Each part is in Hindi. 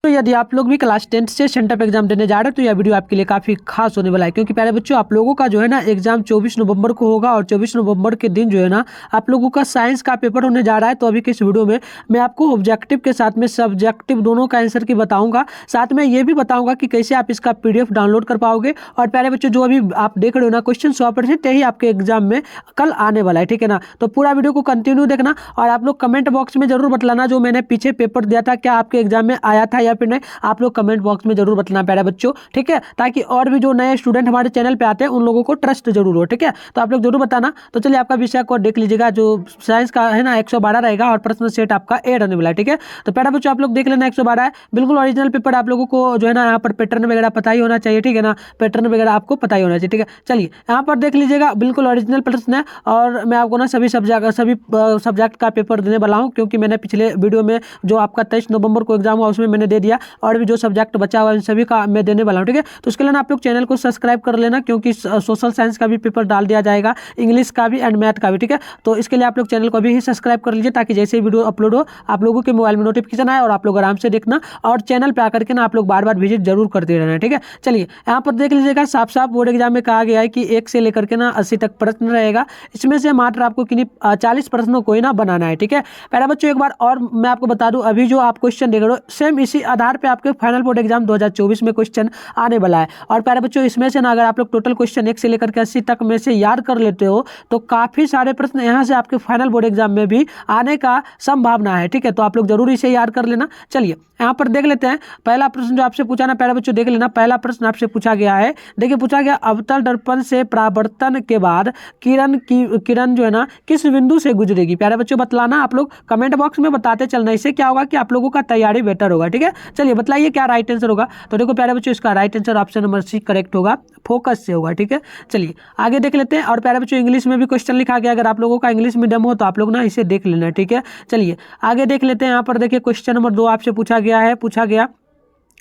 तो यदि आप लोग भी क्लास 10 से सेंटअप एग्जाम देने जा रहे हैं तो यह वीडियो आपके लिए काफ़ी खास होने वाला है, क्योंकि प्यारे बच्चों आप लोगों का जो है ना एग्जाम 24 नवंबर को होगा और 24 नवंबर के दिन जो है ना आप लोगों का साइंस का पेपर होने जा रहा है। तो अभी के इस वीडियो में मैं आपको ऑब्जेक्टिव के साथ में सब्जेक्टिव दोनों का आंसर की बताऊंगा, साथ में ये भी बताऊंगा कि कैसे आप इसका PDF डाउनलोड कर पाओगे। और प्यारे बच्चों जो अभी आप देख रहे हो ना क्वेश्चन 100% यही आपके एग्जाम में कल आने वाला है, ठीक है ना। तो पूरा वीडियो को कंटिन्यू देखना और आप लोग कमेंट बॉक्स में जरूर बतलाना जो मैंने पीछे पेपर दिया था क्या आपके एग्जाम में आया था या फिर नहीं। आप लोग कमेंट बॉक्स में जरूर बताना प्यारे बच्चों, ठीक है, ताकि और भी जो नए स्टूडेंट हमारे चैनल पे आते हैं उन लोगों को ट्रस्ट जरूर हो, ठीक है। तो आप लोग जरूर बताना। तो चलिए आपका विषय को देख लीजिएगा, जो साइंस का है ना 112 रहेगा और प्रश्न सेट आपका ए रहने वाला है, ठीक है। तो प्यारे बच्चों आप लोग देख लेना 112 है, बिल्कुल ओरिजिनल पेपर। आप लोगों को जो है ना यहाँ पर पैटर्न वगैरह पता ही होना चाहिए, ठीक है ना, पैटर्न वगैरह आपको पता ही होना चाहिए, ठीक है। चलिए यहाँ पर देख लीजिएगा, बिल्कुल ओरिजिनल प्रश्न है और मैं आपको ना सभी सब्जेक्ट का पेपर देने वाला हूँ, क्योंकि मैंने पिछले वीडियो में जो आपका 23 नवंबर को एग्जाम हुआ उसमें मैंने दे दिया और भी जो सब्जेक्ट बचा हुआ है सभी का मैं देने वाला हूँ, ठीक है। तो उसके लिए ना आप लोग चैनल को सब्सक्राइब कर लेना, क्योंकि सोशल साइंस का भी पेपर डाल दिया जाएगा, इंग्लिश का भी एंड मैथ का भी, ठीक है। तो इसके लिए आप लोग चैनल को अभी ही सब्सक्राइब कर लीजिए, ताकि जैसे ही वीडियो अपलोड हो आप लोगों के मोबाइल में नोटिफिकेशन आए और आप लोग आराम से देखना और चैनल पे आकर के ना आप लोग बार बार विजिट जरूर करते रहना, ठीक है। चलिए यहाँ पर देख लीजिएगा, साफ साफ बोर्ड एग्जाम में कहा गया है कि 1 से लेकर के ना 80 तक प्रश्न रहेगा, इसमें से मात्र आपको किन्हीं 40 प्रश्नों को ही ना बनाना है, ठीक है। पहला बच्चों एक बार और मैं आपको बता दूं, अभी जो आप क्वेश्चन देख रहे हो सेम इसी आधार पे आपके फाइनल बोर्ड एग्जाम 2024 में क्वेश्चन आने वाला है। और प्यारे बच्चों इसमें से ना अगर आप लोग टोटल क्वेश्चन 1 से लेकर के 80 तक में से याद कर लेते हो तो काफी सारे प्रश्न यहाँ से आपके फाइनल बोर्ड एग्जाम में भी आने का संभावना है, ठीक है। तो आप लोग जरूर इसे याद कर लेना। चलिए यहाँ पर देख लेते हैं पहला प्रश्न जो आपसे पूछा ना, प्यारे बच्चों देख लेना, पहला प्रश्न आपसे पूछा गया है, देखिए पूछा गया अवतल दर्पण से परावर्तन के बाद किरण जो है ना किस बिंदु से गुजरेगी। प्यारे बच्चों बतलाना, आप लोग कमेंट बॉक्स में बताते चलना, इससे क्या होगा कि आप लोगों का तैयारी बेटर होगा, ठीक है। चलिए बताइए क्या राइट आंसर होगा। तो देखो प्यारे बच्चों इसका right answer option number C correct होगा, फोकस से होगा, ठीक है। चलिए आगे देख लेते हैं। और प्यारे बच्चों इंग्लिश में भी क्वेश्चन लिखा गया, अगर आप लोगों का इंग्लिश मीडियम हो तो आप लोग ना इसे देख लेना, ठीक है। चलिए आगे देख लेते हैं। यहाँ पर देखिए क्वेश्चन नंबर 2 आपसे पूछा गया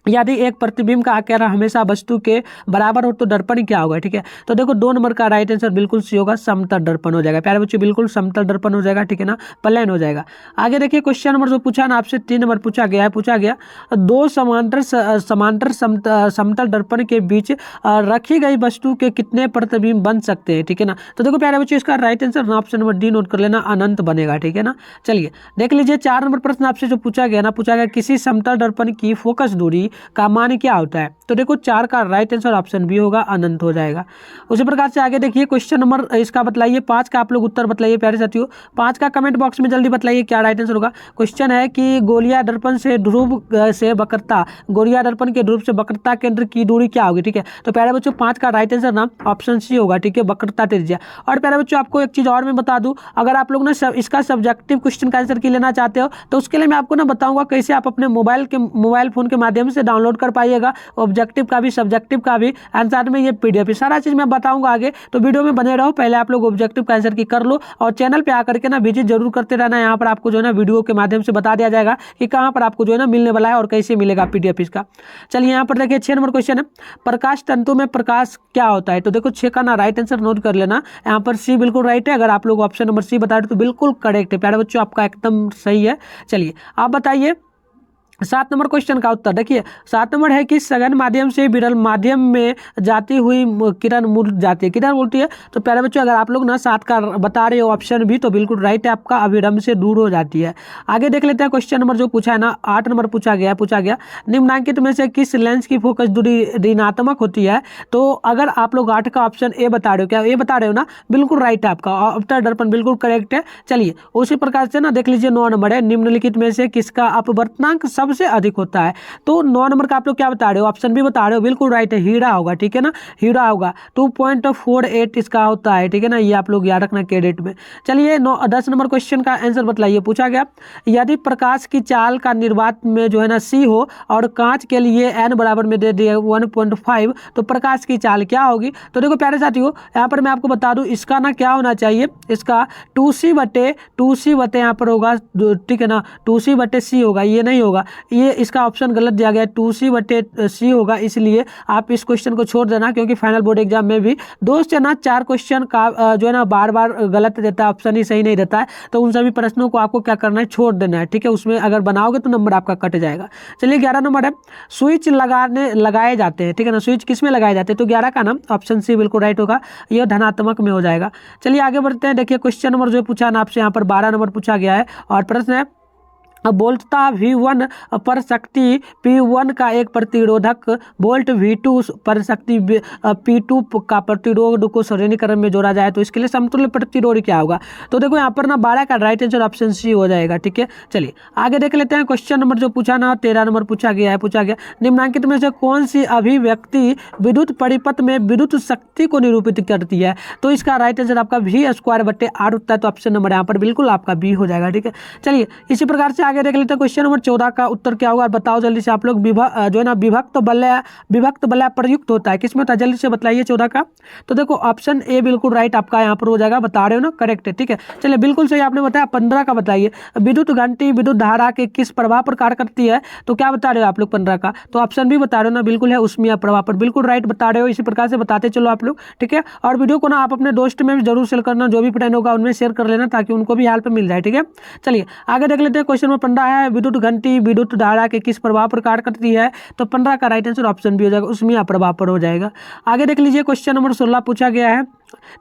यदि एक प्रतिबिंब का आकार हमेशा वस्तु के बराबर हो तो दर्पण क्या होगा, ठीक है। तो देखो 2 नंबर का राइट आंसर बिल्कुल सी होगा, समतल दर्पण हो जाएगा प्यारे बच्चों, बिल्कुल समतल दर्पण हो जाएगा, ठीक है ना, प्लेन हो जाएगा। आगे देखिए क्वेश्चन नंबर जो पूछा ना आपसे 3 नंबर पूछा गया 2 समांतर समतल दर्पण के बीच रखी गई वस्तु के कितने प्रतिबिंब बन सकते हैं, ठीक है ना। तो देखो प्यारे बच्चों इसका right answer option number D naught कर लेना, अनंत बनेगा, ठीक है ना। चलिए देख लीजिए 4 नंबर प्रश्न आपसे जो पूछा गया किसी समतल दर्पण की फोकस दूरी का मान क्या होता है। तो देखो 4 का राइट आंसर ऑप्शन बी होगा, अनंत हो जाएगा। उसी प्रकार से आगे देखिए क्वेश्चन नंबर इसका बतलाइए 5 का आप लोग उत्तर बतलाइए प्यारे साथियों, 5 का कमेंट बॉक्स में जल्दी बतलाइए क्या राइट आंसर होगा। क्वेश्चन है कि गोलिया दर्पण से ध्रुव से वक्रता, गोलिया दर्पण के ध्रुव से वक्रता केंद्र की दूरी क्या होगी, ठीक है। तो प्यारे बच्चों 5 का राइट आंसर ना ऑप्शन सी होगा, ठीक है, वक्रता त्रिज्या। और प्यारे बच्चों आपको एक चीज और मैं बता दूं, अगर आप लोग ना इसका सब्जेक्टिव क्वेश्चन का आंसर की लेना चाहते हो तो उसके लिए मैं आपको ना बताऊंगा कैसे आप अपने मोबाइल फोन के माध्यम से डाउनलोड कर पाइएगा ऑब्जेक्टिव का भी सब्जेक्टिव का भी एंड साथ में ये PDF सारा चीज मैं बताऊंगा आगे। तो वीडियो में बने रहो, पहले आप लोग ऑब्जेक्टिव का आंसर की कर लो और चैनल पे आकर के ना विजिट जरूर करते रहना। यहाँ पर आपको जो है ना वीडियो के माध्यम से बता दिया जाएगा कि कहाँ पर आपको जो है ना मिलने वाला है और कैसे मिलेगा PDF इसका। चलिए यहाँ पर देखिए 6 नंबर क्वेश्चन है, प्रकाश तंतु में प्रकाश क्या होता है। तो देखो 6 का ना राइट आंसर नोट कर लेना, यहाँ पर सी बिल्कुल राइट है। अगर आप लोग ऑप्शन नंबर सी बता रहे तो बिल्कुल करेक्ट है प्यारे बच्चों, आपका एकदम सही है। चलिए आप बताइए 7 नंबर क्वेश्चन का उत्तर। देखिए 7 नंबर है कि सघन माध्यम से विरल माध्यम में जाती हुई किरण मुड़ जाती है, किरण बोलती है। तो प्यारे बच्चों अगर आप लोग ना 7 का बता रहे हो ऑप्शन भी तो बिल्कुल राइट है आपका, अविरम से दूर हो जाती है। आगे देख लेते हैं क्वेश्चन नंबर जो पूछा है ना 8 नंबर पूछा गया निम्नलिखित में से किस लेंस की फोकस दूरी ऋणात्मक होती है। तो अगर आप लोग 8 का ऑप्शन ए बता रहे हो, क्या ए बता रहे हो ना, बिल्कुल राइट है आपका, अवतल दर्पण बिल्कुल करेक्ट है। चलिए उसी प्रकार से ना देख लीजिए 9 नंबर है, निम्नलिखित में से किसका अपवर्तनांक सबसे अधिक होता है। तो 9 नंबर का आप लोग क्या बता रहे हो, ऑप्शन भी बता रहे हो, बिल्कुल राइट है, हीरा होगा, ठीक है ना, हीरा होगा 2.48 इसका होता है, ठीक है ना, ये आप लोग याद रखना कैडेट में। चलिए 10 नंबर क्वेश्चन का आंसर बतलाइए, पूछा गया यदि प्रकाश की चाल का निर्वात में जो है ना सी हो और कांच के लिए n बराबर में दे दिया 1.5 तो प्रकाश की चाल क्या होगी। तो देखो प्यारे साथियों यहाँ पर मैं आपको बता दूं इसका ना क्या होना चाहिए, इसका 2c बटे यहाँ पर होगा, ठीक है ना, 2c/c होगा, ये नहीं होगा। ये इसका ऑप्शन गलत दिया गया है, 2C/C होगा, इसलिए आप इस क्वेश्चन को छोड़ देना, क्योंकि फाइनल बोर्ड एग्जाम में भी 2 से ना 4 क्वेश्चन का जो है ना बार बार गलत देता है, ऑप्शन ही सही नहीं देता है। तो उन सभी प्रश्नों को आपको क्या करना है, छोड़ देना है, ठीक है। उसमें अगर बनाओगे तो नंबर आपका कट जाएगा। चलिए 11 नंबर है, स्विच लगाए जाते हैं, ठीक है ना। स्विच किस में लगाए जाते हैं, तो 11 का नाम ऑप्शन सी बिल्कुल राइट होगा, यह धनात्मक में हो जाएगा। चलिए आगे बढ़ते हैं। देखिए क्वेश्चन नंबर जो पूछा ना आपसे, यहाँ पर 12 नंबर पूछा गया है और प्रश्न है, वोल्टता V1 पर शक्ति P1 का एक प्रतिरोधक वोल्ट V2 पर शक्ति P2 का प्रतिरोध को श्रेणीक्रम में जोड़ा जाए तो इसके लिए समतुल्य प्रतिरोध क्या होगा। तो देखो यहाँ पर ना 12 का राइट आंसर ऑप्शन सी हो जाएगा, ठीक है। चलिए आगे देख लेते हैं। क्वेश्चन नंबर जो पूछा ना 13 नंबर पूछा गया निम्नलिखित में से कौन सी अभिव्यक्ति विद्युत परिपथ में विद्युत शक्ति को निरूपित करती है। तो इसका राइट आंसर आपका V²/R होता है, तो ऑप्शन नंबर यहाँ पर बिल्कुल आपका बी हो जाएगा, ठीक है। चलिए इसी प्रकार से आगे देख लेते हैं। क्वेश्चन नंबर 14 का उत्तर क्या होगा, बताओ जल्दी से आप लोग। जो है ना विभक्त बलय प्रयुक्त होता है, किसमें होता है, जल्दी से बताइए 14 का। तो देखो ऑप्शन ए बिल्कुल राइट आपका यहाँ पर हो जाएगा, बता रहे हो ना, करेक्ट है, ठीक है। चलिए बिल्कुल सही आपने बताया। 15 का बताइए, विद्युत घंटी विद्युत धारा के किस प्रभाव पर कार्य करती है। तो क्या बता रहे हो आप लोग 15 का, तो ऑप्शन भी बता रहे हो ना, बिल्कुल है उष्मीय प्रभाव पर, बिल्कुल राइट बता रहे हो। इसी प्रकार से बताते चलो आप लोग, ठीक है। और वीडियो को ना आप अपने दोस्त में भी जरूर शेयर करना, जो भी फ्रेंड होगा उनमें शेयर कर लेना, ताकि उनको भी हेल्प मिल जाए, ठीक है। चलिए आगे देख लेते हैं। क्वेश्चन नंबर 15 है, विद्युत घंटी विद्युत धारा के किस प्रभाव पर कार्य करती है। तो 15 का राइट आंसर ऑप्शन भी हो जाएगा, उष्मीय प्रभाव पर हो जाएगा। आगे देख लीजिए। क्वेश्चन नंबर 16 पूछा गया है,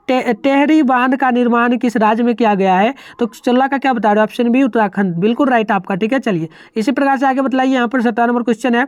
टेहरी बांध का निर्माण किस राज्य में किया गया है। तो 16 का क्या बता रहे हो, ऑप्शन बी उत्तराखंड, बिल्कुल राइट आपका, ठीक है। चलिए इसी प्रकार से आगे बताइए। यहाँ पर 17 नंबर क्वेश्चन है,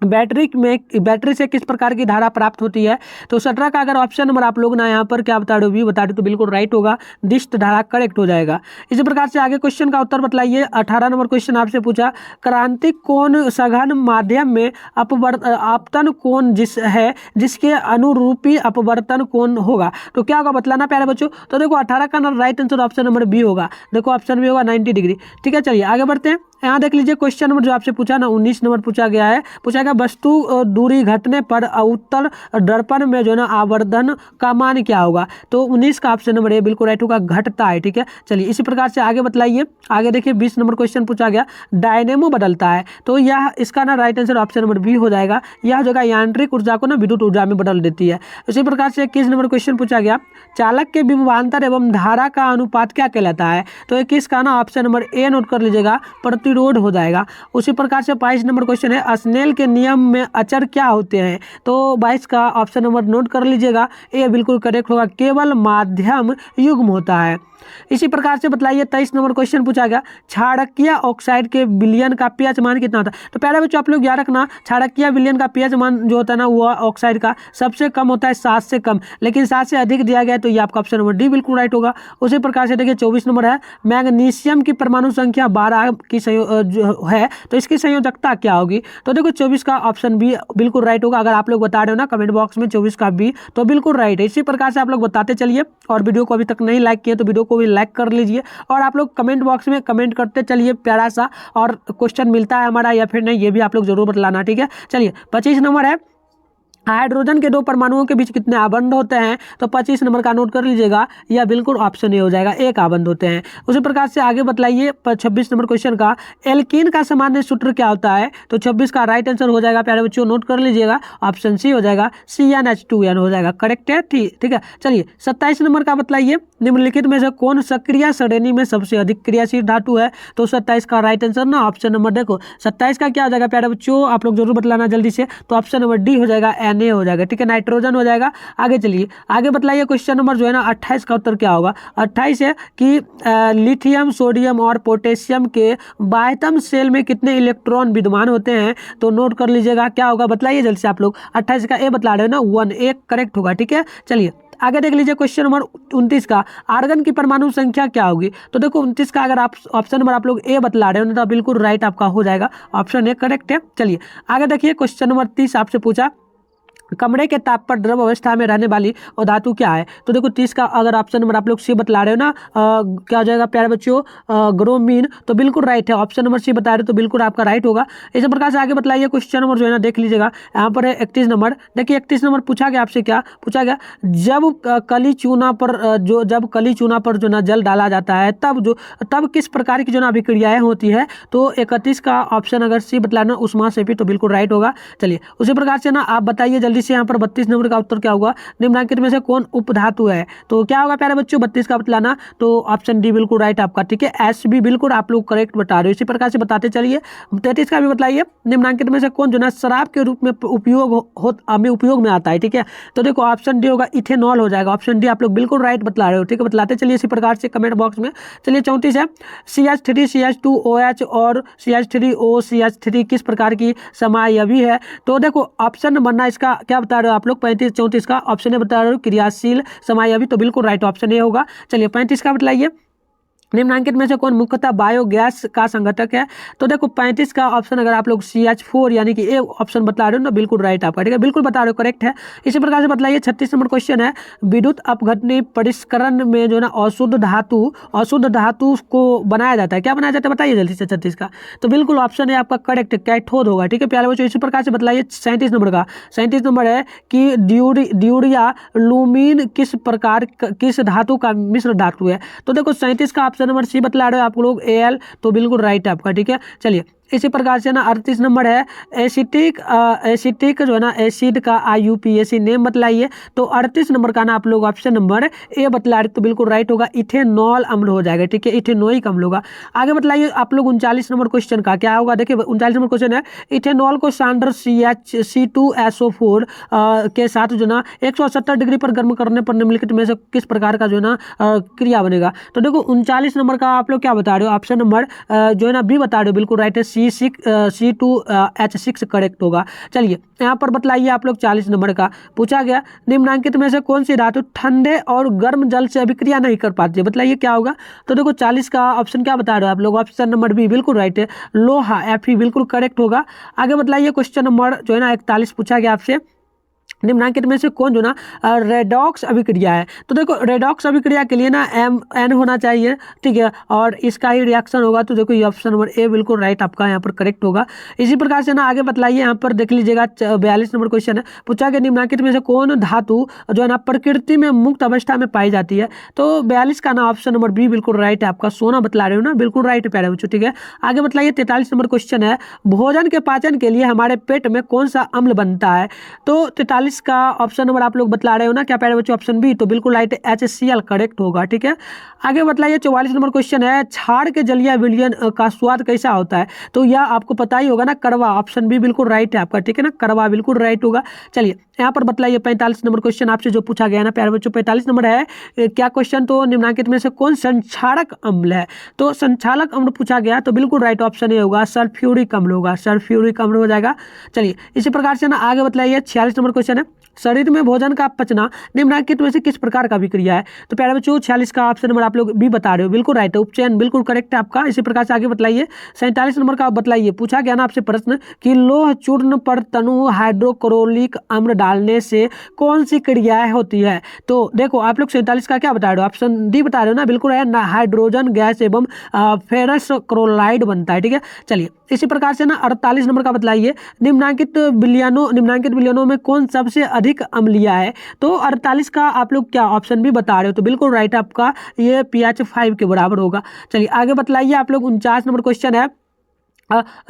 बैटरी से किस प्रकार की धारा प्राप्त होती है। तो 17 का अगर ऑप्शन नंबर आप लोग ना यहाँ पर क्या बता रहे हो, बी बता रहे हो, तो बिल्कुल राइट होगा, दिष्ट धारा करेक्ट हो जाएगा। इसी प्रकार से आगे क्वेश्चन का उत्तर बताइए। 18 नंबर क्वेश्चन आपसे पूछा, क्रांतिक कोण सघन माध्यम में अपवर्तन कोण जिसके अनुरूपी अपवर्तन कोण होगा। तो क्या होगा बताना प्यारे बच्चों। तो देखो 18 का right answer option number B होगा, देखो ऑप्शन बी होगा 90 डिग्री, ठीक है। चलिए आगे बढ़ते हैं। यहाँ देख लीजिए क्वेश्चन नंबर जो आपसे पूछा ना 19 नंबर पूछा गया है, पूछा गया वस्तु दूरी घटने पर उत्तर दर्पण में जो है ना आवर्धन का मान क्या होगा। तो 19 का ऑप्शन नंबर ए बिल्कुल राइट होगा, घटता है, ठीक है। चलिए इसी प्रकार से आगे बतलाइए। आगे देखिए 20 नंबर क्वेश्चन पूछा गया, डायनेमो बदलता है। तो यह इसका ना right answer option number B हो जाएगा, यह जगह यांत्रिक ऊर्जा को ना विद्युत ऊर्जा में बदल देती है। इसी प्रकार से 21 नंबर क्वेश्चन पूछा गया, चालक के विभवांतर एवं धारा का अनुपात क्या कहलाता है। तो 21 का ना ऑप्शन नंबर ए नोट कर लीजिएगा, प्रतिरोध हो जाएगा। उसी प्रकार से 22 नंबर क्वेश्चन है, स्नेल के नियम में अचर क्या होते हैं। तो 22 का ऑप्शन नंबर नोट कर लीजिएगा, ए बिल्कुल करेक्ट होगा, केवल माध्यम युग्म होता है। इसी प्रकार से बतलाइए 23 नंबर क्वेश्चन पूछा गया, क्षारकीय ऑक्साइड के विलयन का पीएच मान कितना होता है। तो प्यारे बच्चों आप लोग याद रखना, क्षारकीय विलयन का पीएच मान जो होता है ना वो ऑक्साइड का सबसे कम होता है 7 से कम, लेकिन 7 से अधिक दिया गया है, तो ये आपका ऑप्शन नंबर डी बिल्कुल राइट होगा। उसी प्रकार से देखिए 24 नंबर है, मैग्नीशियम की परमाणु संख्या 12 की जो है, तो इसकी संयोजकता क्या होगी। तो देखो 24 का ऑप्शन बी बिल्कुल राइट होगा। अगर आप लोग बता रहे हो ना कमेंट बॉक्स में 24 का बी, तो बिल्कुल राइट है। इसी प्रकार से आप लोग बताते चलिए, और वीडियो को अभी तक नहीं लाइक किए तो वीडियो को भी लाइक कर लीजिए, और आप लोग कमेंट बॉक्स में कमेंट करते चलिए प्यारा सा, और क्वेश्चन मिलता है हमारा या फिर नहीं ये भी आप लोग जरूर बतलाना, ठीक है। चलिए 25 नंबर है, हाइड्रोजन के 2 परमाणुओं के बीच कितने आबंध होते हैं। तो 25 नंबर का नोट कर लीजिएगा, यह बिल्कुल ऑप्शन ए हो जाएगा, 1 आबंध होते हैं। उसी प्रकार से आगे बतलाइए 26 नंबर क्वेश्चन का, एल्कीन का सामान्य सूत्र क्या होता है। तो 26 का राइट आंसर हो जाएगा प्यारे बच्चों, नोट कर लीजिएगा, ऑप्शन सी हो जाएगा, CnH2n हो जाएगा, करेक्ट है, ठीक है। चलिए 27 नंबर का बतलाइए, निम्नलिखित में से कौन सक्रिय श्रेणी में सबसे अधिक क्रियाशील धातु है। तो 27 का राइट आंसर ना ऑप्शन नंबर देखो 27 का क्या हो जाएगा प्यारे बच्चों, आप लोग जरूर बतलाना जल्दी से। तो ऑप्शन नंबर डी हो जाएगा, Na हो जाएगा, ठीक है, नाइट्रोजन हो जाएगा। आगे चलिए आगे बतलाइए क्वेश्चन नंबर जो है ना 28 का उत्तर क्या होगा। 28 है कि लिथियम सोडियम और पोटेशियम के बाह्यतम सेल में कितने इलेक्ट्रॉन विद्यमान होते हैं। तो नोट कर लीजिएगा, क्या होगा बताइए जल्दी से आप लोग। 28 का ए बतला रहे हो ना 1, 1 करेक्ट होगा, ठीक है। चलिए आगे देख लीजिए क्वेश्चन नंबर 29 का, आर्गन की परमाणु संख्या क्या होगी। तो देखो 29 का अगर आप ऑप्शन नंबर आप लोग ए बतला रहे हो तो बिल्कुल राइट आपका हो जाएगा, ऑप्शन ए करेक्ट है। चलिए आगे देखिए क्वेश्चन नंबर 30 आपसे पूछा, कमरे के ताप पर द्रव अवस्था में रहने वाली और धातु क्या है? तो देखो 30 का अगर ऑप्शन नंबर आप लोग सी बतला रहे हो ना, क्या हो जाएगा प्यारे बच्चों, ग्रोमीन, तो बिल्कुल राइट है। ऑप्शन नंबर सी बता रहे हो तो बिल्कुल आपका राइट होगा। इसी प्रकार से आगे बतलाइए क्वेश्चन नंबर जो है ना देख लीजिएगा, यहाँ पर है 31 नंबर। देखिए 31 नंबर पूछा गया आपसे, क्या पूछा गया, जब कली चूना पर जो ना जल डाला जाता है तब किस प्रकार की जो ना अभिक्रियाएं होती है? तो 31 का ऑप्शन अगर सी बतलाना उष्मा सेपी तो बिल्कुल राइट होगा। चलिए उसी प्रकार से ना आप बताइए जल्दी से, यहाँ पर 32 नंबर का उत्तर क्या होगा, निम्नलिखित में से कौन उपधातु है? तो क्या होगा प्यारे बच्चों 32 का बतलाना, तो ऑप्शन डी बिल्कुल राइट आपका, ठीक है। एस भी बिल्कुल आप लोग करेक्ट बता रहे हो। इसी प्रकार से बताते चलिए 33 का भी बतलाइए, निम्नलिखित में से कौन जो ना शराब के रूप में उपयोग में आता है, ठीक है। तो देखो ऑप्शन डी होगा, इथेनॉल हो जाएगा। ऑप्शन डी आप लोग बिल्कुल राइट बतला रहे हो, ठीक है। बतलाते चलिए इसी प्रकार से कमेंट बॉक्स में। चलिए 34 है, CH3 CH2OH और CH3O CH3 किस प्रकार की समायवी है? तो देखो ऑप्शन बनना इसका क्या बता रहे हो आप लोग, 35 34 का ऑप्शन ए बता रहे हो, क्रियाशील समायवी, तो बिल्कुल राइट ऑप्शन ए होगा। चलिए 35 का बतलाइए, निम्नलिखित में से कौन मुख्यतः बायोगैस का संघटक है? तो देखो 35 का ऑप्शन अगर आप लोग CH4 यानी कि ए ऑप्शन बता रहे हो ना, बिल्कुल राइट आपका, ठीक है, बिल्कुल बता रहे हो, करेक्ट है। इसी प्रकार से बतलाइए 36 नंबर क्वेश्चन है, विद्युत अपघटनी परिष्करण में जो ना अशुद्ध धातु को बनाया जाता है, क्या बनाया जाता है बताइए जल्दी से 36 का। तो बिल्कुल ऑप्शन है आपका करेक्ट, कैथोड होगा, ठीक है प्यारे बच्चों। इसी प्रकार से बतलाइए 37 नंबर का, 37 नंबर है कि ड्यूरिया लूमीन किस धातु का मिश्र धातु है? तो देखो 37 का ऑप्शन नंबर सी बतला रहे हो आप लोग, Al, तो बिल्कुल राइट है आपका, ठीक है। चलिए इसी प्रकार से ना 38 नंबर है, एसिटिक जो है ना एसिड का IUPAC नेम बतलाइए। तो 38 नंबर का ना आप लोग ऑप्शन नंबर ए बतला रहे तो बिल्कुल राइट होगा, इथेनॉल अम्ल हो जाएगा, ठीक है, इथेनोइक अम्ल होगा। आगे बतलाइए आप लोग 39 नंबर क्वेश्चन का क्या होगा, देखिए 39 नंबर क्वेश्चन है, इथेनॉल को सांद्र C2SO4 के साथ जो ना 170 डिग्री पर गर्म करने पर निम्नलिखित में से किस प्रकार का जो ना क्रिया बनेगा? तो देखो 39 नंबर का आप लोग क्या बता रहे हो, ऑप्शन नंबर जो है ना बी बता रहे हो, बिल्कुल राइट है, C2H6 करेक्ट होगा। चलिए यहाँ पर बतलाइए आप लोग 40 नंबर का पूछा गया, निम्नलिखित में से कौन सी धातु ठंडे और गर्म जल से अभिक्रिया नहीं कर पाती है, बताइए क्या होगा? तो देखो 40 का ऑप्शन क्या बता रहे हो आप लोग, ऑप्शन नंबर बी बिल्कुल राइट है, लोहा, Fe बिल्कुल करेक्ट होगा। आगे बतलाइए क्वेश्चन नंबर जो है ना 41 पूछा गया आपसे, निम्नलिखित में से कौन जो ना रेडॉक्स अभिक्रिया है? तो देखो रेडॉक्स अभिक्रिया के लिए ना N होना चाहिए, ठीक है, और इसका ही रिएक्शन होगा। तो देखो ये ऑप्शन नंबर ए बिल्कुल राइट आपका यहाँ पर करेक्ट होगा। इसी प्रकार से ना आगे बतलाइए, यहाँ पर देख लीजिएगा 42 नंबर क्वेश्चन है, पूछा गया निम्नलिखित में से कौन धातु जो है ना प्रकृति में मुक्त अवस्था में पाई जाती है? तो 42 का ना ऑप्शन नंबर बी बिल्कुल राइट है आपका, सोना बतला रहे हो ना, बिल्कुल राइट प्यारे बच्चों, ठीक है। आगे बतलाइए 43 नंबर क्वेश्चन है, भोजन के पाचन के लिए हमारे पेट में कौन सा अम्ल बनता है? तो 43 का ऑप्शन नंबर आप लोग बतला रहे हो ना क्या प्यारे बच्चों, ऑप्शन बी, तो बिल्कुल राइट HCl करेक्ट होगा, ठीक है। आगे बतलाइए 44 नंबर क्वेश्चन है, क्षार के जलीय विलयन का स्वाद कैसा होता है? तो यह आपको पता ही होगा ना, कड़वा, ऑप्शन बी बिल्कुल राइट है आपका, ठीक है ना, कड़वा बिल्कुल राइट होगा। चलिए यहाँ पर बतलाइए 45 नंबर क्वेश्चन आपसे जो पूछा गया ना प्यारे बच्चों, 45 नंबर है क्या क्वेश्चन, तो निम्नलिखित में से कौन संक्षारक अम्ल है? तो संक्षारक अम्ल पूछा गया तो बिल्कुल राइट ऑप्शन ए होगा, सल्फ्यूरिक अम्ल होगा, सल्फ्यूरिक अम्ल हो जाएगा। चलिए इसी प्रकार से ना आगे बतलाइए 46 नंबर क्वेश्चन है, शरीर में भोजन का पचना निम्नलिखित में से किस प्रकार का विक्रिया है? तो प्यारे बच्चों 46 का ऑप्शन नंबर आप लोग भी बता रहे हो, बिल्कुल राइट है, उपचयन बिल्कुल करेक्ट है आपका। इसी प्रकार से आगे बतलाइए 47 नंबर का बतलाइए, पूछा गया ना आपसे प्रश्न कि लोह चूर्ण पर तनु हाइड्रोक्लोरिक अम्ल डालने से कौन सी क्रियाएं होती है? तो देखो आप लोग 47 का क्या बता रहे हो, ऑप्शन डी बता रहे हो ना, बिल्कुल है ना, हाइड्रोजन गैस एवं फेरस क्लोराइड बनता है, ठीक है। चलिए इसी प्रकार से ना 48 नंबर का बतलाइए, निम्नलिखित विलयनों में कौन सबसे अधिक अम्लीय है? तो 48 का आप लोग क्या ऑप्शन भी बता रहे हो, तो बिल्कुल राइट आपका, ये pH 5 के बराबर होगा। चलिए आगे बतलाइए आप लोग 49 नंबर क्वेश्चन है,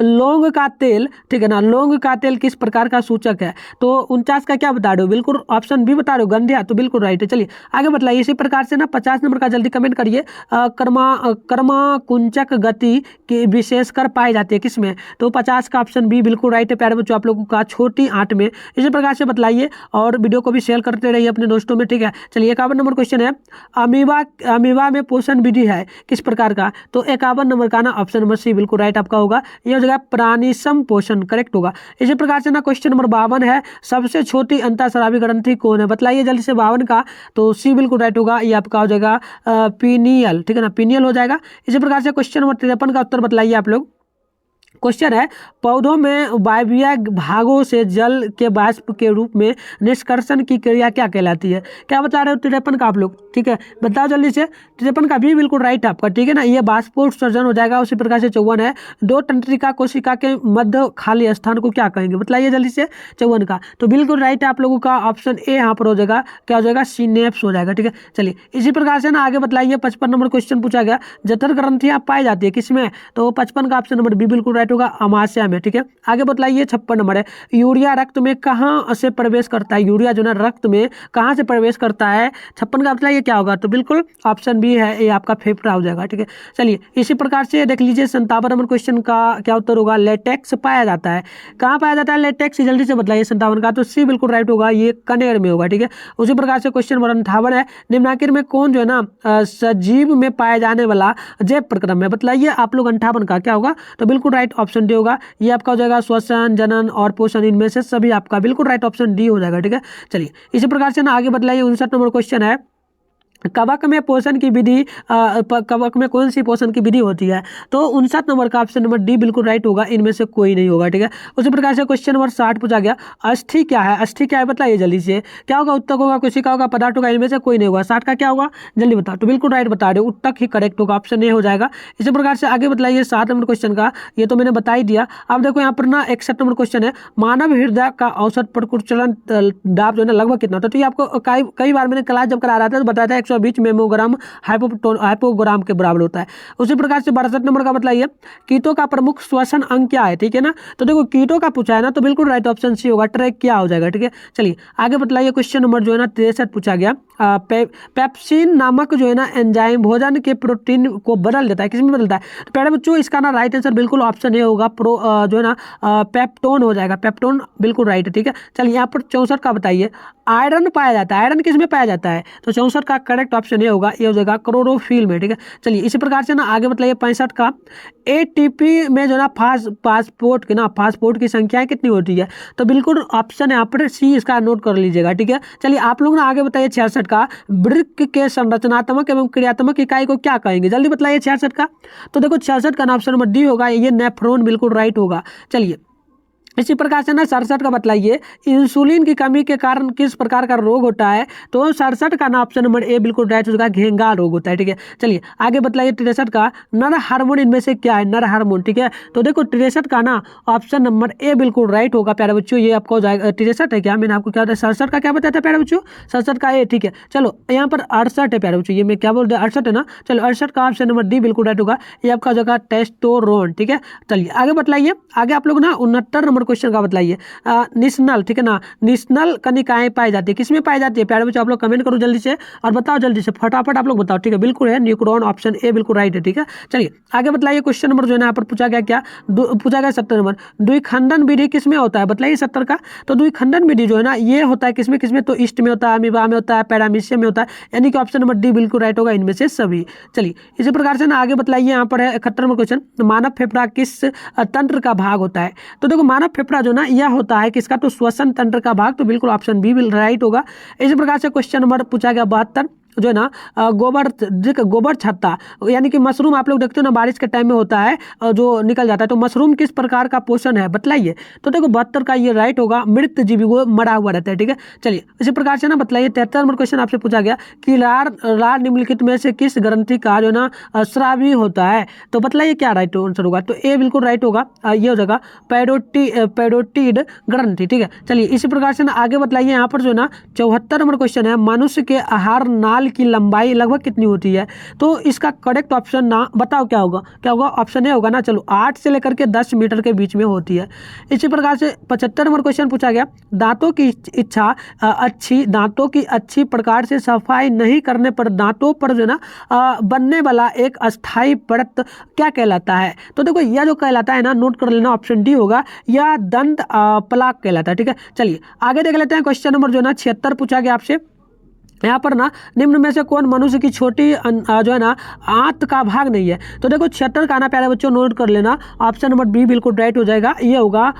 लौंग का तेल, ठीक है ना, लौंग का तेल किस प्रकार का सूचक है? तो 49 का क्या बता रहे हो, बिल्कुल ऑप्शन बी बता रहे हो, गंधिया, तो बिल्कुल राइट है। चलिए आगे बतलाइए इसी प्रकार से ना 50 नंबर का जल्दी कमेंट करिए, कर्मा कुंचक गति की विशेषकर पाई जाती है किसमें? तो 50 का ऑप्शन बी बिल्कुल राइट है प्यारे बच्चों आप लोगों का, छोटी आंत में। इसी प्रकार से बतलाइए और वीडियो को भी शेयर करते रहिए अपने दोस्तों में, ठीक है। चलिए 51 नंबर क्वेश्चन है, अमीबा में पोषण विधि है किस प्रकार का? तो 51 नंबर का ना ऑप्शन नंबर सी बिल्कुल राइट आपका होगा, ये हो जाएगा प्राणी संपोषण करेक्ट होगा। इसी प्रकार से ना क्वेश्चन नंबर 52 है, सबसे छोटी अंतःस्रावी ग्रंथि कौन है? बतलाइए जल्दी से 52 का, तो सी बिल्कुल राइट होगा, ये आपका हो जाएगा पीनियल, ठीक है ना, पीनियल हो जाएगा। इसी प्रकार से क्वेश्चन नंबर 53 का उत्तर बतलाइए आप लोग, क्वेश्चन है, पौधों में वायवीय भागों से जल के वाष्प के रूप में निष्कर्षण की क्रिया क्या कहलाती है? क्या बता रहे हो? तिरपन का आप लोग, ठीक है, बताओ जल्दी से। तिरपन का भी बिल्कुल राइट आपका, ठीक है ना, ये बाष्पोत्सर्जन हो जाएगा। उसी प्रकार से 54 है, दो तंत्रिका कोशिका के मध्य खाली स्थान को क्या कहेंगे? बताइए जल्दी से 54 का। तो बिल्कुल राइट है आप लोगों का ऑप्शन ए यहाँ पर हो जाएगा, क्या हो जाएगा? सिनेप्स हो जाएगा, ठीक है। चलिए इसी प्रकार से ना आगे बताइए, 55 नंबर क्वेश्चन पूछा गया, जठर ग्रंथियां पाई जाती है किसमें? तो 55 का ऑप्शन नंबर बी बिल्कुल राइट होगा, अमाशय में, ठीक है। आगे बताइए 56 नंबर है, यूरिया रक्त में कहाँ से प्रवेश करता है? यूरिया जो है रक्त में कहाँ से प्रवेश करता है? 56 का बताइए क्या होगा? तो बिल्कुल ऑप्शन बी है, ये आपका फेफड़ा हो जाएगा, ठीक है। चलिए इसी प्रकार से देख लीजिए 57 नंबर क्वेश्चन का क्या उत्तर होगा? लेटेक्स पाया जाता है, कहाँ पाया जाता है लेटेक्स? जल्दी से बताइए 57 का। तो सी बिल्कुल राइट होगा, ये कनेर में होगा, ठीक है। उसी प्रकार से क्वेश्चन नंबर 58 है, निम्नांकित में कौन जो है ना सजीव में पाए जाने वाला जैव प्रक्रम है? बताइए आप लोग 58 का क्या होगा? तो बिल्कुल राइट ऑप्शन डी होगा, ये आपका हो जाएगा श्वसन, जनन और पोषण, इनमें से सभी आपका बिल्कुल राइट ऑप्शन डी हो जाएगा, ठीक है। चलिए इसी प्रकार से ना आगे बताइए 59 नंबर क्वेश्चन है, कवक में पोषण की विधि, कवक में कौन सी पोषण की विधि होती है? तो 59 नंबर का ऑप्शन नंबर डी बिल्कुल राइट होगा, इनमें से कोई नहीं होगा, ठीक है। उसी प्रकार से क्वेश्चन नंबर 60 पूछा गया, अस्थि क्या है? अस्थि क्या है बताइए जल्दी से, क्या होगा? उत्तक होगा, कोशिका होगा, पदार्थ होगा, इनमें से कोई नहीं होगा। 60 का क्या होगा जल्दी बताओ? तो बिल्कुल राइट बता रहे हो, उत्तक ही करेक्ट होगा, ऑप्शन ए हो जाएगा। इसी प्रकार से आगे बताइए 7 नंबर क्वेश्चन का, ये तो मैंने बता ही दिया। अब देखो यहाँ पर ना 61 नंबर क्वेश्चन है, मानव हृदय का औसत प्रकुचलन दाब जो है ना लगभग कितना होता है? तो ये आपको कई बार मैंने क्लास जब करा रहा था तो बताया था 120 मेमोग्राम हाइपोग्राम के बराबर होता है। उसी प्रकार से 62 नंबर का बताइए, कीटों का प्रमुख श्वसन अंग क्या है? ठीक है ना, तो देखो कीटों का पूछा है ना, तो बिल्कुल राइट ऑप्शन सी होगा, ट्रैक क्या हो जाएगा, ठीक है। चलिए आगे बताइए क्वेश्चन नंबर जो है ना 63 पूछा गया, पेप्सिन नामक जो है ना एंजाइम भोजन के प्रोटीन को बदल देता है, किसमें बदलता है? तो पहले बच्चों इसका ना राइट आंसर बिल्कुल ऑप्शन ए होगा, जो है ना पेप्टोन हो जाएगा, पेप्टोन बिल्कुल राइट है, ठीक है। चलिए यहाँ पर 64 का बताइए, आयरन पाया जाता है, आयरन किसमें पाया जाता है? तो 64 का करेक्ट ऑप्शन ये होगा, ये हो जाएगा क्लोरोफिल में, ठीक है। चलिए इसी प्रकार से ना आगे बताइए 65 का, एटीपी में जो ना फास्फोर्ट की संख्या कितनी होती है? तो बिल्कुल ऑप्शन यहाँ पर सी इसका नोट कर लीजिएगा, ठीक है। चलिए आप लोग ना आगे बताइए 66 का, वृक्क के संरचनात्मक एवं क्रियात्मक इकाई को क्या कहेंगे? जल्दी बताइए 66 का। तो देखो 66 का ऑप्शन नंबर डी होगा, ये नेफ्रॉन बिल्कुल राइट होगा। चलिए इसी प्रकार से ना 67 का बतलाइए, इंसुलिन की कमी के कारण किस प्रकार का रोग होता है? तो 67 का ना ऑप्शन नंबर ए बिल्कुल राइट होगा, घेंगा रोग होता है, ठीक है। चलिए आगे बतलाइए 63 का, नर हार्मोन इनमें से क्या है? नर हार्मोन, ठीक है। तो देखो 63 का ना ऑप्शन नंबर ए बिल्कुल राइट होगा प्यारे बच्चों, ये आपको हो जाएगा। 63 है क्या, मैंने आपको क्या बताया? 67 का क्या बताया था प्यारे बच्चों? 67 का ए, ठीक है। चलो यहाँ पर 68 है प्यारे बच्चों, ये मैं क्या बोल रहा हूँ 68 है ना। चलो 68 का ऑप्शन नंबर डी बिल्कुल राइट होगा, ये आपका हो जाएगा टेस्टोस्टेरोन, ठीक है। चलिए आगे बतलाइए, आगे आप लोग ना 69 नंबर क्वेश्चन का बतलाइए, निस्नल, ठीक है ना, निस्नल कनिकाएं पाई जाती है, किसमें पाई जाती है? प्यारे बच्चों आप लोग कमेंट करो जल्दी से और बताओ जल्दी से, फटाफट आप लोग बताओ, ठीक है। बिल्कुल है न्यूक्रॉन, ऑप्शन ए बिल्कुल राइट है, ठीक है। चलिए आगे बतलाइए क्वेश्चन नंबर जो है ना यहाँ पर पूछा गया, क्या पूछा गया 70 नंबर, द्विखंडन विधि किसमें होता है? बताइए 70 का। तो द्विखंडन विधि जो है ना ये होता है किसमें किसमें? तो ईस्ट में होता है, अमीबा में होता है, पैरामीशियम में होता है, यानी कि ऑप्शन नंबर डी बिल्कुल राइट होगा, इनमें से सभी। चलिए इसी प्रकार से ना आगे बतलाइए, यहाँ पर है 71 नंबर क्वेश्चन, मानव फेफड़ा किस तंत्र का भाग होता है? तो देखो मानव फेफड़ा जो ना यह होता है किसका? तो श्वसन तंत्र का भाग, तो बिल्कुल ऑप्शन बी बिल्कुल राइट होगा। इसी प्रकार से क्वेश्चन नंबर पूछा गया 72, जो है ना गोबर छत्ता, यानी कि मशरूम आप लोग देखते हो ना बारिश के टाइम में होता है जो निकल जाता है, तो मशरूम किस प्रकार का पोषण है? बतलाइए। तो देखो 72 का ये राइट होगा, मृत जीवी वो मरा हुआ रहता है, ठीक है। चलिए इसी प्रकार से ना बतलाइए 73 नंबर क्वेश्चन आपसे पूछा गया कि लार निम्नलिखित में से किस ग्रंथि का जो ना स्रावी होता है? तो बतलाइए क्या राइट आंसर होगा? तो ए बिल्कुल राइट होगा, ये हो जाएगा पैरोटिड ग्रंथि, ठीक है। चलिए इसी प्रकार से ना आगे बतलाइए, यहाँ पर जो ना 74 नंबर क्वेश्चन है, मनुष्य के आहार नाल की लंबाई लगभग कितनी होती है? तो इसका करेक्ट ऑप्शन ना बताओ क्या होगा? क्या होगा? ऑप्शन ए होगा ना। चलो 8 से लेकर के 10 मीटर के बीच में होती है। इसी प्रकार से 75 नंबर क्वेश्चन पूछा गया, दांतों की अच्छी प्रकार से सफाई नहीं करने पर दांतों पर जो ना बनने वाला एक अस्थाई परत क्या कहलाता है? तो देखो यह जो कहलाता है ना, नोट कर लेना, ऑप्शन डी होगा, यह दंत प्लाक कहलाता है, ठीक है। चलिए आगे देख लेते हैं क्वेश्चन नंबर जो ना 76 पूछा गया आपसे, यहाँ पर ना निम्न में से कौन मनुष्य की छोटी जो है ना आंत का भाग नहीं है? तो देखो 76 का ना प्यारे बच्चों नोट कर लेना, ऑप्शन नंबर बी बिल्कुल राइट हो जाएगा, ये होगा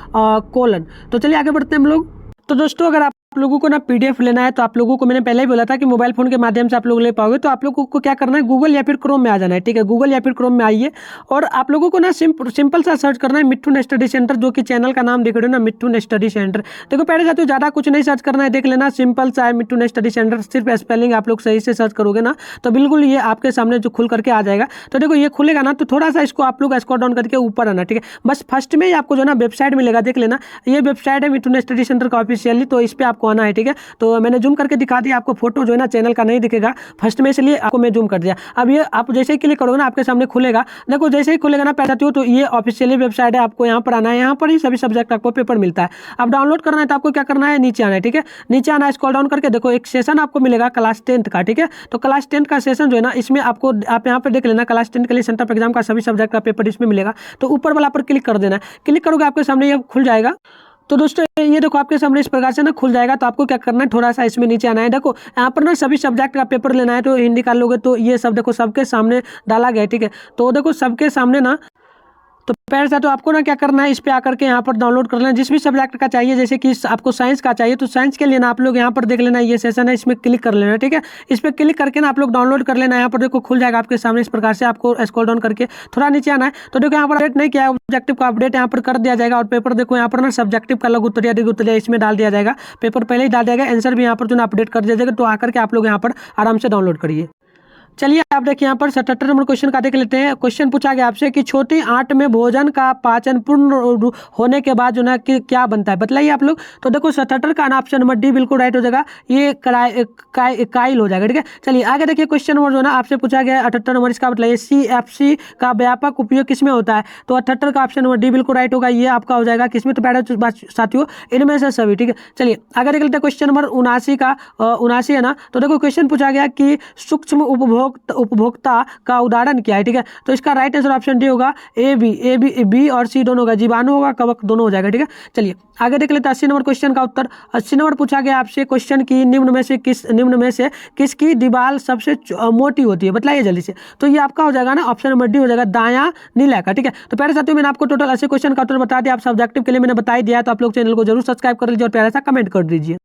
कोलन। तो चलिए आगे बढ़ते हैं हम लोग। तो दोस्तों अगर आप आप लोगों को ना पीडीएफ लेना है तो आप लोगों को मैंने पहले ही बोला था कि मोबाइल फोन के माध्यम से आप लोग ले पाओगे। तो आप लोगों को क्या करना है, गूगल या फिर क्रोम में आ जाना है, ठीक है। गूगल या फिर क्रोम में आइए और आप लोगों को ना सिंपल सा सर्च करना है मिथुन स्टडी सेंटर, जो कि चैनल का नाम देख रहे हो ना, मिथुन स्टडी सेंटर। देखो पहले जाते हो, ज़्यादा कुछ नहीं सर्च करना है, देख लेना, सिंपल सा है मिथुन स्टडी सेंटर। सिर्फ स्पेलिंग आप लोग सही से सर्च करोगे ना तो बिल्कुल ये आपके सामने जो खुल करके आ जाएगा। तो देखो ये खुलेगा ना तो थोड़ा सा इसको आप लोग स्क्रॉल डाउन करके ऊपर आना, ठीक है। बस फर्स्ट में ही आपको जो ना वेबसाइट मिलेगा, देख लेना, ये वेबसाइट है मिथुन स्टडी सेंटर का ऑफिशियली। तो इस पर आपको आना है, ठीक है। तो मैंने जूम करके दिखा दिया आपको, फोटो जो है ना चैनल का नहीं दिखेगा फर्स्ट में, इसलिए आपको मैं जूम कर दिया। अब ये आप जैसे ही क्लिक करोगे ना आपके सामने खुलेगा। देखो जैसे ही खुलेगा ना पैसा तो ये ऑफिशियली वेबसाइट है, आपको यहाँ पर आना है, यहाँ पर ही सभी सब्जेक्ट आपको पेपर मिलता है। अब डाउनलोड करना है तो आपको क्या करना है, नीचे आना है, ठीक है। नीचे आना है, स्क्रॉल डाउन करके देखो एक सेशन आपको मिलेगा क्लास 10th का, ठीक है। तो क्लास 10th का सेशन जो है ना इसमें आपको, आप यहाँ पर देख लेना, क्लास 10 के लिए सेंटर ऑफ एग्जाम का सभी सब्जेक्ट का पेपर इसमें मिलेगा। तो ऊपर वाला पर क्लिक कर देना है, क्लिक करोगे आपके सामने ये खुल जाएगा। तो दोस्तों ये देखो आपके सामने इस प्रकार से ना खुल जाएगा। तो आपको क्या करना है, थोड़ा सा इसमें नीचे आना है। देखो यहाँ पर ना सभी सब्जेक्ट का पेपर लेना है, तो हिंदी का लोगे तो ये सब देखो सबके सामने डाला गया है, ठीक है। तो देखो सबके सामने ना, तो पहले से तो आपको ना क्या करना है, इस पे आकर के यहाँ पर डाउनलोड कर लेना जिस भी सब्जेक्ट का चाहिए। जैसे कि आपको साइंस का चाहिए तो साइंस के लिए ना आप लोग यहाँ पर देख लेना, ये सेशन है, इसमें क्लिक कर लेना, ठीक है। इस पर क्लिक करके ना आप लोग डाउनलोड कर लेना। यहाँ पर देखो खुल जाएगा आपके सामने इस प्रकार से। आपको स्क्रॉल डाउन करके थोड़ा नीचे आना है। तो देखो यहाँ पर अपडेट नहीं किया है, ऑब्जेक्टिव का अपडेट यहाँ पर कर दिया जाएगा। और पेपर देखो यहाँ पर ना सब्जेक्टिव का लघु उत्तरीय दीर्घ उत्तरीय इसमें डाल दिया जाएगा। पेपर पहले ही डाल दिया जाएगा, आंसर भी यहाँ पर जो ना अपडेट कर दिया जाएगा। तो आकर के आप लोग यहाँ पर आराम से डाउनलोड करिए। चलिए आप देखिए यहाँ पर 77 नंबर क्वेश्चन का देख लेते हैं। क्वेश्चन पूछा गया आपसे कि छोटी आंत में भोजन का पाचन पूर्ण होने के बाद जो ना कि क्या बनता है, बताइए आप लोग। तो देखो 77 का ऑप्शन नंबर डी बिल्कुल राइट हो जाएगा, ये काइल हो जाएगा, ठीक है। चलिए आगे देखिए क्वेश्चन नंबर जो ना आपसे पूछा गया 78 नंबर, इसका बताइए CFC का व्यापक उपयोग किसमें होता है। तो 78 का ऑप्शन नंबर डी बिल्कुल राइट होगा, ये आपका हो जाएगा किसमें, तो पहले साथियों इनमें से सभी, ठीक है। चलिए आगे देख लेते हैं क्वेश्चन नंबर 79 का, 79 है ना। तो देखो क्वेश्चन पूछा गया कि सूक्ष्म उपभोक्ता का उदाहरण क्या है, ठीक है। तो इसका राइट आंसर ऑप्शन डी होगा, बी और सी दोनों होगा, जीवाणु होगा, कवक दोनों हो जाएगा, ठीक है। चलिए आगे देख लेते हैं 80 नंबर क्वेश्चन का उत्तर। 80 नंबर पूछा गया आपसे क्वेश्चन की निम्न में से किसकी दीवार सबसे मोटी होती है, बताइए जल्दी से। तो ये आपका हो जाएगा ना ऑप्शन नंबर डी हो जाएगा, दायां नीला का, ठीक है। तो प्यारे साथियों मैंने आपको टोटल 80 क्वेश्चन का उत्तर बता दिया। आप सब्जेक्टिव के लिए मैंने बता ही दिया, तो आप लोग चैनल को जरूर सब्सक्राइब कर लीजिए और प्यारा सा कमेंट कर दीजिए।